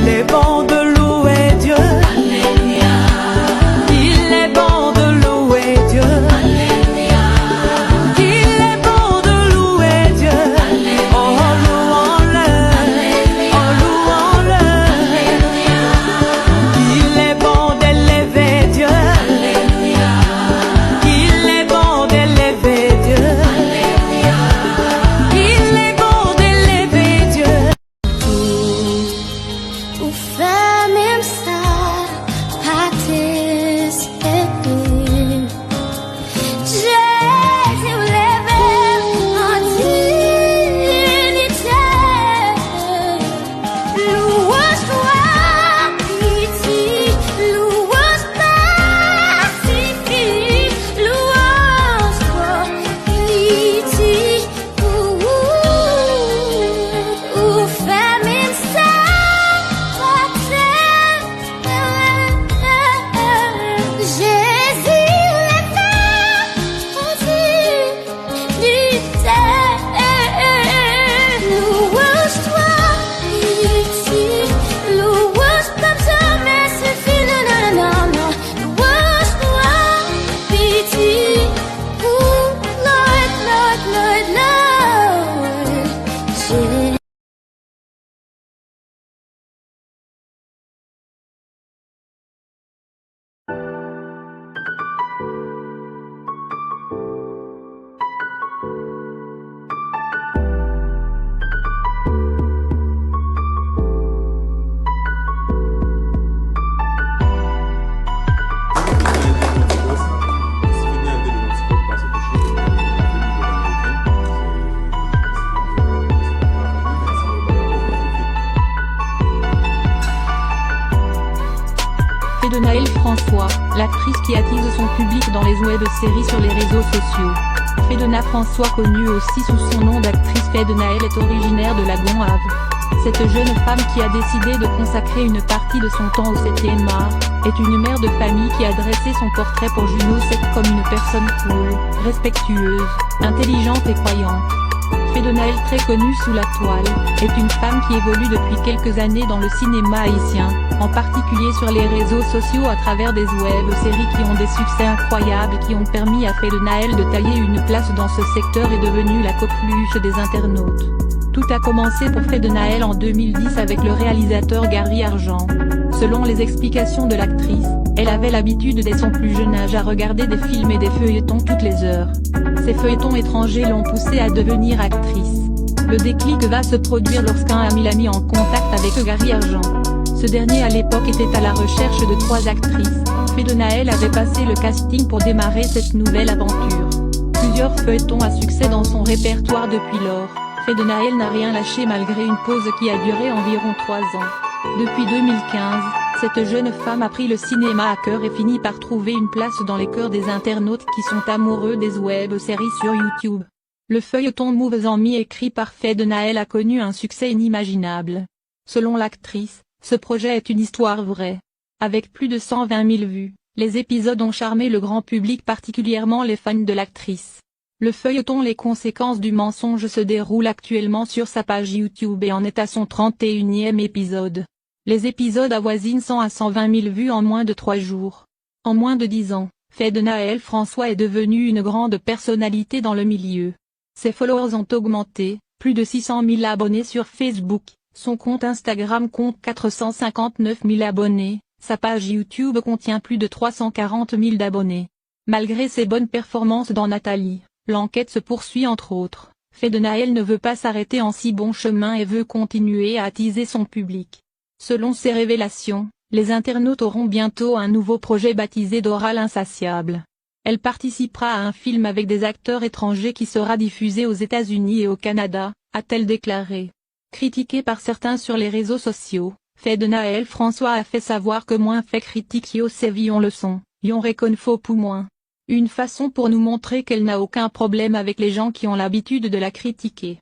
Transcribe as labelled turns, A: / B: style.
A: Il est bon de louer Dieu. Alléluia. Il est bon de louer Dieu. Alléluia. Il est bon de louer Dieu. Alléluia. Oh, louons-le. Alléluia. Oh, louons-le. Alléluia. Il est bon d'élever Dieu. Alléluia. Il est bon d'élever Dieu. Alléluia. Il est bon d'élever Dieu.
B: O fé mensal participer. Jésus levait en dignité. Louange toi, pitié, louange pacifique, louange toi, pitié. O fé mensal Jésus levait en dignité. Louange toi, pitié, louange pas jamais suffit, non, non, non, non. Louange toi, pitié, oh Lord, Lord, Lord, Lord.
C: Fédenaël François, l'actrice qui attise son public dans les web-séries sur les réseaux sociaux. Fédena François, connue aussi sous son nom d'actrice Fédenaël, est originaire de Lagon-Have. Cette jeune femme qui a décidé de consacrer une partie de son temps au 7e art, est une mère de famille qui a dressé son portrait pour Juno 7 comme une personne cool, respectueuse, intelligente et croyante. Fédenaël, très connue sous la toile, est une femme qui évolue depuis quelques années dans le cinéma haïtien, en particulier sur les réseaux sociaux à travers des web-séries qui ont des succès incroyables qui ont permis à Fédenaël de tailler une place dans ce secteur et devenue la coqueluche des internautes. Tout a commencé pour Fédenaël en 2010 avec le réalisateur Gary Argent. Selon les explications de l'actrice, elle avait l'habitude dès son plus jeune âge à regarder des films et des feuilletons toutes les heures. Ces feuilletons étrangers l'ont poussée à devenir actrice. Le déclic va se produire lorsqu'un ami l'a mis en contact avec Gary Argent. Ce dernier à l'époque était à la recherche de 3 actrices. Fédenaël avait passé le casting pour démarrer cette nouvelle aventure. Plusieurs feuilletons à succès dans son répertoire depuis lors. Fédenaël n'a rien lâché malgré une pause qui a duré environ 3 ans. Depuis 2015, cette jeune femme a pris le cinéma à cœur et finit par trouver une place dans les cœurs des internautes qui sont amoureux des web-séries sur YouTube. Le feuilleton Moves en Me écrit par Fédenaël a connu un succès inimaginable. Selon l'actrice, ce projet est une histoire vraie. Avec plus de 120 000 vues, les épisodes ont charmé le grand public, particulièrement les fans de l'actrice. Le feuilleton Les conséquences du mensonge se déroule actuellement sur sa page YouTube et en est à son 31e épisode. Les épisodes avoisinent 100 à 120 000 vues en moins de 3 jours. En moins de 10 ans, Fédenaël François est devenu une grande personnalité dans le milieu. Ses followers ont augmenté, plus de 600 000 abonnés sur Facebook, son compte Instagram compte 459 000 abonnés, sa page YouTube contient plus de 340 000 d'abonnés. Malgré ses bonnes performances dans Nathalie, l'enquête se poursuit entre autres. Fédenaël ne veut pas s'arrêter en si bon chemin et veut continuer à attiser son public. Selon ses révélations, les internautes auront bientôt un nouveau projet baptisé Dora l'insatiable. Elle participera à un film avec des acteurs étrangers qui sera diffusé aux États-Unis et au Canada, a-t-elle déclaré. Critiquée par certains sur les réseaux sociaux, Fédenaël François a fait savoir que moins fait critique yo sévillon le son, yon réconne faux pour moins. Une façon pour nous montrer qu'elle n'a aucun problème avec les gens qui ont l'habitude de la critiquer.